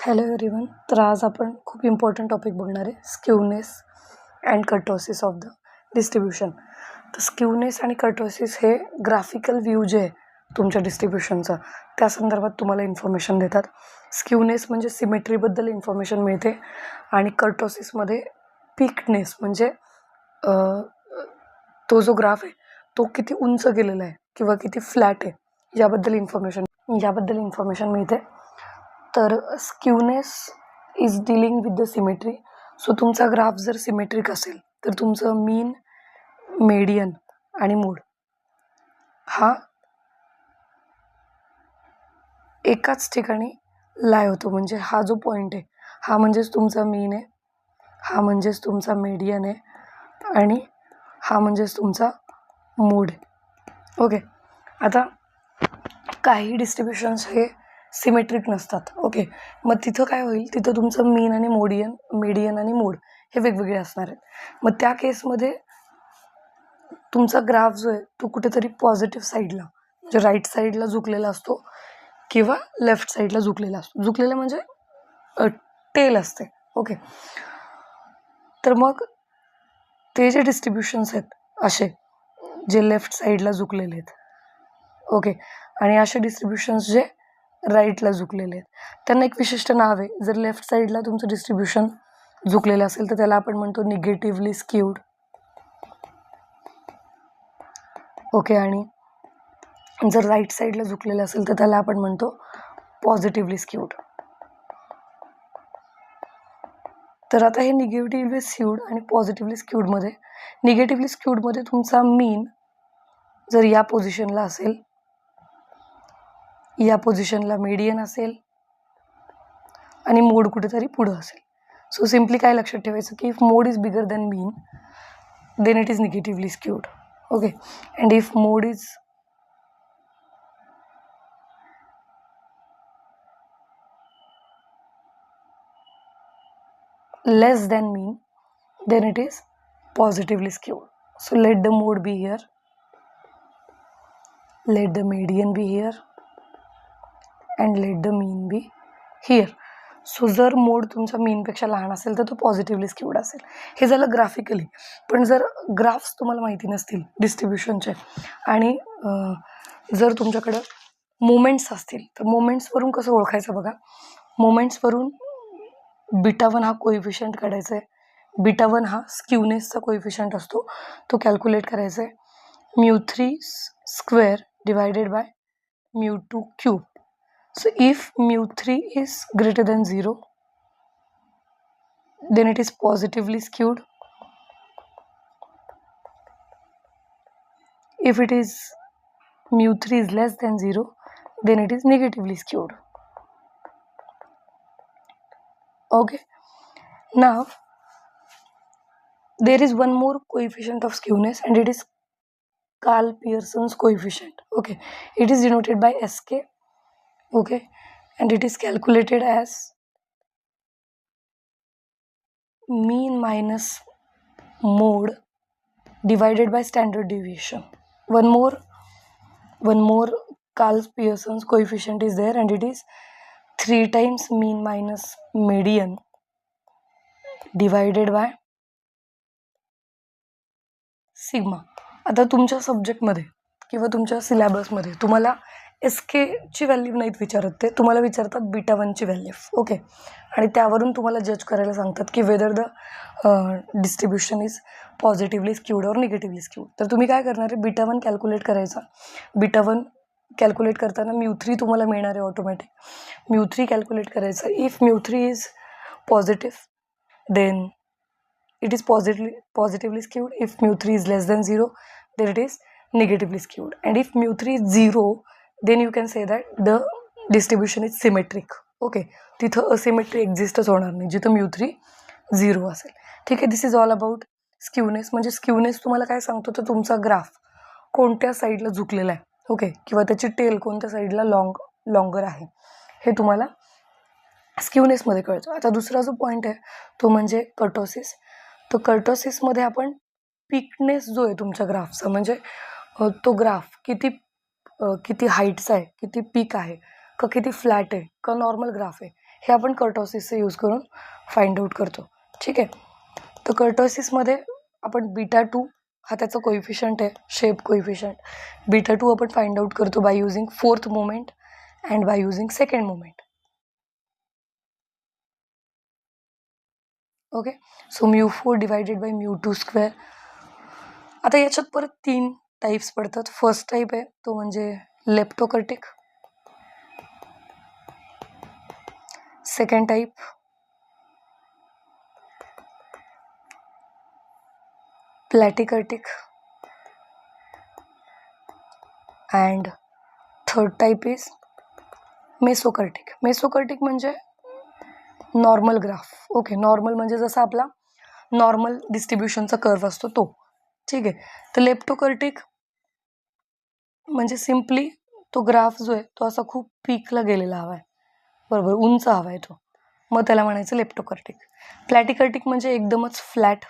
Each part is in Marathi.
Hello everyone. तर आज आपण खूप इम्पॉर्टंट टॉपिक बघणार आहे, skewness and kurtosis of the distribution. तर स्क्यूनेस आणि कर्टोसिस हे ग्राफिकल व्ह्यू जे आहे तुमच्या डिस्ट्रीब्युशनचं त्या संदर्भात तुम्हाला इन्फॉर्मेशन देतात. स्क्यूनेस म्हणजे सिमेट्रीबद्दल इन्फॉर्मेशन मिळते आणि कर्टोसिसमध्ये पीकनेस म्हणजे तो जो ग्राफ आहे तो किती उंच गेलेला आहे किंवा किती फ्लॅट आहे याबद्दल इन्फॉर्मेशन मिळते. तर skewness is dealing with the symmetry. So तुमचा ग्राफ जर सिमेट्रिक असेल तर तुमचं मीन, मेडियन आणि मोड हा एकाच ठिकाणी लाय होतो. म्हणजे हा जो पॉईंट आहे हा म्हणजेच तुमचा मीन आहे, हा म्हणजेच तुमचा मेडियन आहे आणि हा म्हणजेच तुमचा मोड आहे. ओके, आता काही डिस्ट्रीब्युशन्स हे सिमेट्रिक नसतात. ओके, मग तिथं काय होईल, तिथं तुमचं मीन आणि मेडियन आणि मोड हे वेगवेगळे असणार आहेत. मग त्या केसमध्ये तुमचा ग्राफ जो आहे तो कुठेतरी पॉझिटिव्ह साईडला म्हणजे राईट साईडला झुकलेला असतो किंवा लेफ्ट साईडला झुकलेला असतो. झुकलेला म्हणजे टेल असते. ओके, तर मग ते जे डिस्ट्रीब्युशन्स आहेत असे जे लेफ्ट साईडला झुकलेले आहेत, ओके, आणि असे डिस्ट्रीब्युशन्स जे राईटला झुकलेले आहेत त्यांना एक विशिष्ट नाव आहे. जर लेफ्ट साईडला तुमचं डिस्ट्रीब्युशन झुकलेलं असेल तर त्याला आपण म्हणतो निगेटिव्हली स्क्यूड. ओके, आणि जर राईट साईडला झुकलेलं असेल तर त्याला आपण म्हणतो पॉझिटिव्हली स्क्यूड. तर आता हे निगेटिव्हली स्क्यूड आणि पॉझिटिव्हली स्क्यूडमध्ये, निगेटिव्हली स्क्यूडमध्ये तुमचा मीन जर या पोझिशनला असेल, या पोझिशनला मीडियन असेल आणि मोड कुठेतरी पुढं असेल. सो सिम्पली काय लक्षात ठेवायचं की if mode is bigger than mean then it is negatively skewed. Okay, and if mode is less than mean then it is positively skewed. So let the mode be here, let the median be here and let the mean be here. So जर मोड तुमचा मीनपेक्षा लहान असेल तर तो पॉझिटिव्हली स्क्यूड असेल. हे झालं ग्राफिकली. पण जर ग्राफ्स तुम्हाला माहिती नसतील डिस्ट्रीब्युशनचे आणि जर तुमच्याकडं मोमेंट्स असतील तर मोमेंट्सवरून कसं ओळखायचं बघा. मोमेंट्सवरून बीटा 1 हा कोइफिशियंट काढायचा आहे. बीटा 1 हा स्क्यूनेसचा कोइफिशियंट असतो, तो कॅल्क्युलेट करायचा आहे. μ3 square divided by μ2 cube. So if μ3 is greater than 0 then it is positively skewed. If it is μ3 is less than 0 then it is negatively skewed. Okay, now there is one more coefficient of skewness and it is Karl-Pearson's coefficient. Okay, it is denoted by Sk. Okay, and it is calculated as mean minus mode divided by standard deviation. One more Karl-Pearson's coefficient is there and it is 3 times mean minus median divided by sigma. आता तुमच्या सब्जेक्टमध्ये किंवा तुमच्या सिलेबसमध्ये तुम्हाला SKची व्हॅल्यू नाहीत विचारत, ते तुम्हाला विचारतात बीटा 1ची व्हॅल्यू. ओके, आणि त्यावरून तुम्हाला जज करायला सांगतात की whether the distribution is positively skewed और निगेटिव्हली स्क्यूड. तर तुम्ही काय करणार आहे, बीटा 1 कॅल्क्युलेट करायचा. बीटा 1 कॅल्क्युलेट करताना μ3 तुम्हाला मिळणार आहे ऑटोमॅटिक. μ3 कॅल्क्युलेट करायचा. If μ3 is positive then it is positively skewed. If μ3 is less than 0 then it is negatively skewed, and if μ3 is 0 then you can say that the distribution is symmetric. Okay, तिथं असिमेट्री एक्झिस्टच होणार नाही जिथं μ3 0 असेल. ठीक आहे, दिस इज ऑल अबाउट स्क्यूनेस. म्हणजे स्क्यूनेस तुम्हाला काय सांगतो तर तुमचा ग्राफ कोणत्या साईडला झुकलेला आहे, ओके, किंवा त्याची टेल कोणत्या साईडला लॉंगर आहे हे तुम्हाला स्क्यूनेसमध्ये कळतं. आता दुसरा जो पॉईंट आहे तो म्हणजे कर्टोसिस. तर कर्टोसिसमध्ये आपण पीकनेस जो आहे तुमच्या ग्राफचा म्हणजे तो ग्राफ किती हाईटचा आहे, किती पीक आहे का किती फ्लॅट आहे का नॉर्मल ग्राफ आहे हे आपण कर्टोसिसचा यूज करून फाइंड आउट करतो. ठीक आहे. तर कर्टोसिसमध्ये आपण β2 हा त्याचा कोइफिशियंट आहे, शेप कोइफिशियंट. β2 आपण फाइंड आउट करतो by using fourth moment and by using second moment. Okay. So μ4 divided by μ2 square. आता याच्यात परत 3 टाईप्स पडतात. फर्स्ट टाईप आहे तो म्हणजे leptokurtic. Second type platykurtic and third type is mesokurtic. Mesokurtic म्हणजे नॉर्मल ग्राफ. ओके. नॉर्मल म्हणजे जसा आपला नॉर्मल डिस्ट्रीब्युशनचा कर्व असतो तो. ठीक आहे. तर लेप्टोकर्टिक म्हणजे सिम्पली तो ग्राफ जो आहे तो असा खूप पीकला गेलेला हवा आहे, बरोबर, उंच हवा आहे तो, मग त्याला म्हणायचं लेप्टोकर्टिक. प्लॅटिकर्टिक म्हणजे एकदमच फ्लॅट.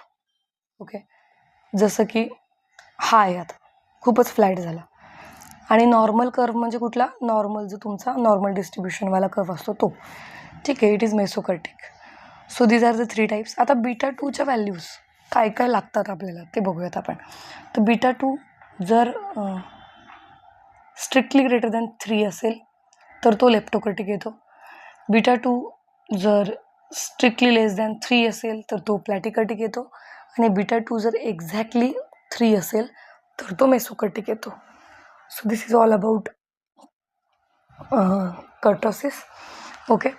ओके. जसं की हा आहे आता खूपच फ्लॅट झाला. आणि नॉर्मल कर्व म्हणजे कुठला? नॉर्मल जो तुमचा नॉर्मल डिस्ट्रीब्युशनवाला कर्व असतो तो. ठीक आहे. It is mesokurtic. So these are the 3 types. आता β2च्या व्हॅल्यूज काय काय लागतात आपल्याला ते बघूयात आपण. तर β2 जर स्ट्रिक्टली ग्रेटर दॅन 3 असेल तर तो लेप्टोकर्टिक येतो. β2 जर स्ट्रिक्टली लेस दॅन 3 असेल तर तो प्लॅटिकर्टिक येतो. आणि β2 जर एक्झॅक्टली 3 असेल तर तो मेसोकर्टिक येतो. So this is all about kurtosis. Okay.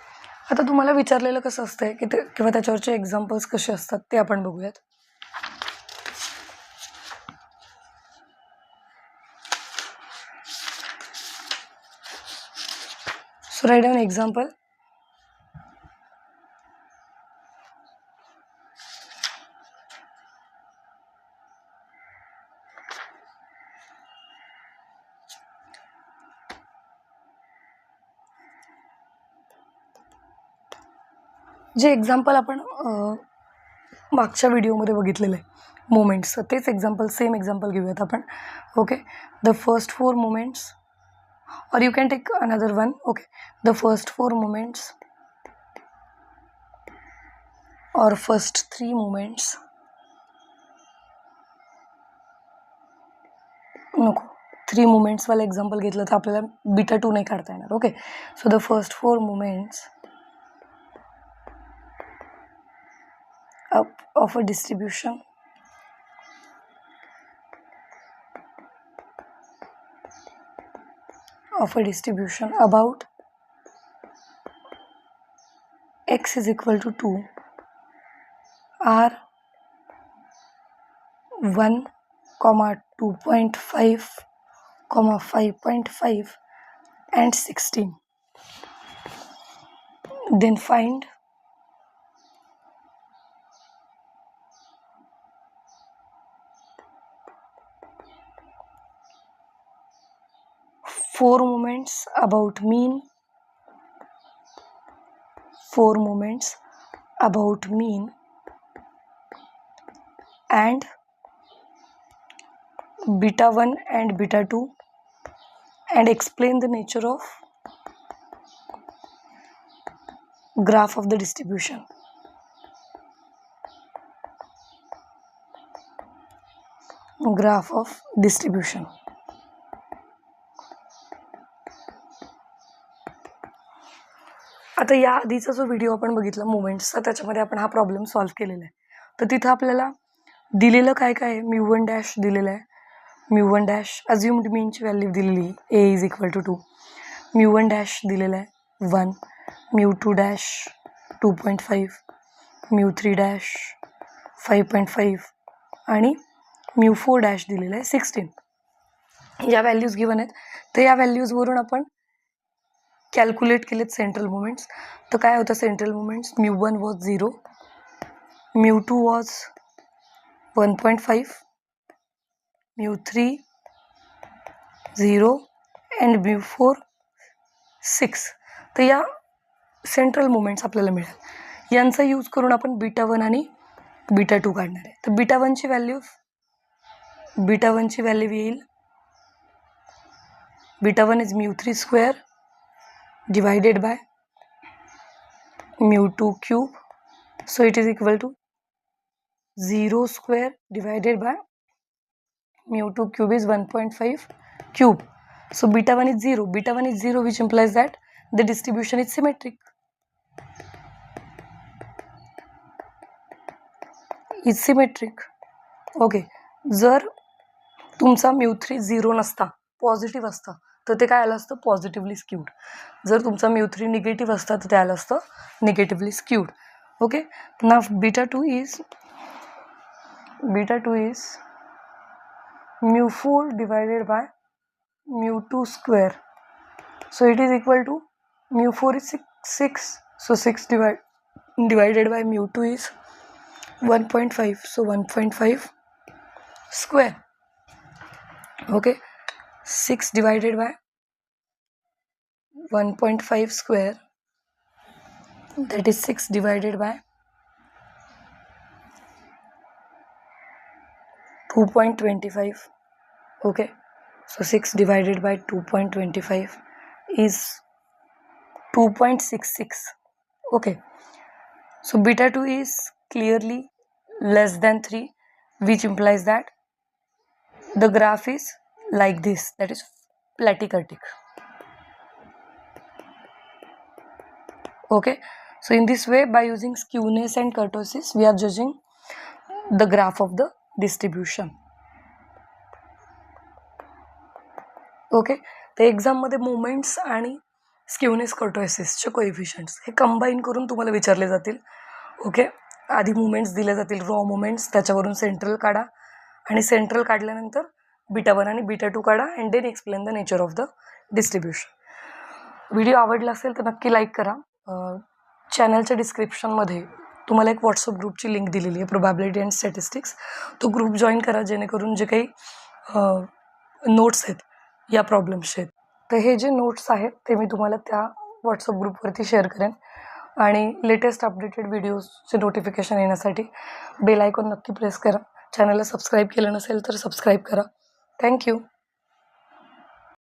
आता तुम्हाला विचारलेलं कसं असतंय की ते किंवा त्याच्यावरचे एक्झाम्पल्स कसे असतात ते आपण बघूयात. So write down example. जे एक्झाम्पल आपण मागच्या व्हिडिओमध्ये बघितलेलं आहे मोमेंट्सचं, तेच एक्झाम्पल, सेम एक्झाम्पल घेऊयात आपण. Okay. The first 4 moments, or you can take another one. Okay. The first 4 moments or first 3 moments, नको 3 मोमेंट्स वाला एक्झाम्पल घेतलं तर आपल्याला β2 नाही काढता येणार. Okay. So the first 4 moments of a distribution about x is equal to 2 are 1, 2.5, 5.5 and 16. Then find four moments about mean and β1 and β2 and explain the nature of graph of the distribution. Graph of distribution. आता या आधीचा जो व्हिडिओ आपण बघितला मोमेंट्सचा, त्याच्यामध्ये आपण हा प्रॉब्लेम सॉल्व्ह केलेला आहे. तर तिथं आपल्याला दिलेलं काय काय आहे, μ1 डॅश दिलेलं आहे. μ1 डॅश अज्युम्ड मीनची व्हॅल्यू दिलेली a is equal to 2. μ1 dash दिलेलं आहे 1, μ2 डॅश 2.5, μ3 डॅश 5.5 आणि μ4 डॅश दिलेलं आहे 16. या व्हॅल्यूज गिवन आहेत. तर या व्हॅल्यूजवरून आपण कॅल्क्युलेट केलेत सेंट्रल मोमेंट्स. तर काय होतं central moments? μ1 was 0, μ2 was 1.5, μ3 0 and μ4 6. तर या सेंट्रल मोमेंट्स आपल्याला मिळाल. यांचा यूज करून आपण β1 आणि β2 काढणार आहे. तर β1ची व्हॅल्यू येईल β1 is μ3 square divided by mu2 cube. So it is equal to 0 square divided by mu2 cube is 1.5 cube. So beta 1 is 0. Beta 1 is 0, which implies that the distribution is symmetric. Is symmetric. Okay. जर तुमचा mu3 0 नसता, पॉझिटिव्ह असता, तर ते काय आलं असतं? Positively skewed. जर तुमचा mu3 निगेटिव्ह असता तर ते आलं असतं negatively skewed. Okay. Now beta 2 is mu4 divided by mu2 square. So it is equal to mu4 is 6. So 6 divided by mu2 is 1.5. So 1.5 square. Okay. 6 divided by 1.5 square, that is 6 divided by 2.25. Okay. So 6 divided by 2.25 is 2.66. Okay. So beta 2 is clearly less than 3, which implies that the graph is like this, that is platycartic. Okay. So in this way, by using skewness and kurtosis, we are judging the graph of the distribution. Okay. तर एक्झाममध्ये मोमेंट्स आणि स्क्यूनेस कर्टोसिसचे कोएफिशियंट्स हे कंबाईन करून तुम्हाला विचारले जातील. ओके. आधी मुमेंट्स दिले जातील, रॉ मुमेंट्स, त्याच्यावरून सेंट्रल काढा आणि सेंट्रल काढल्यानंतर बीटा 1 आणि बीटा 2 काढा and then explain the nature of the distribution. Video आवडला असेल तर नक्की लाईक करा. चॅनलच्या डिस्क्रिप्शनमध्ये तुम्हाला एक व्हॉट्सअप ग्रुपची लिंक दिलेली आहे, प्रोबॅबिलिटी अँड स्टॅटिस्टिक्स. तो ग्रुप जॉईन करा, जेणेकरून जे काही नोट्स आहेत या प्रॉब्लेम्सचे, तर हे जे नोट्स आहेत ते मी तुम्हाला त्या व्हॉट्सअप ग्रुपवरती शेअर करेन. आणि लेटेस्ट अपडेटेड व्हिडिओजचे नोटिफिकेशन येण्यासाठी बेल आयकॉन नक्की प्रेस करा. चॅनलला सबस्क्राईब केलं नसेल तर सबस्क्राईब करा. थँक्यू.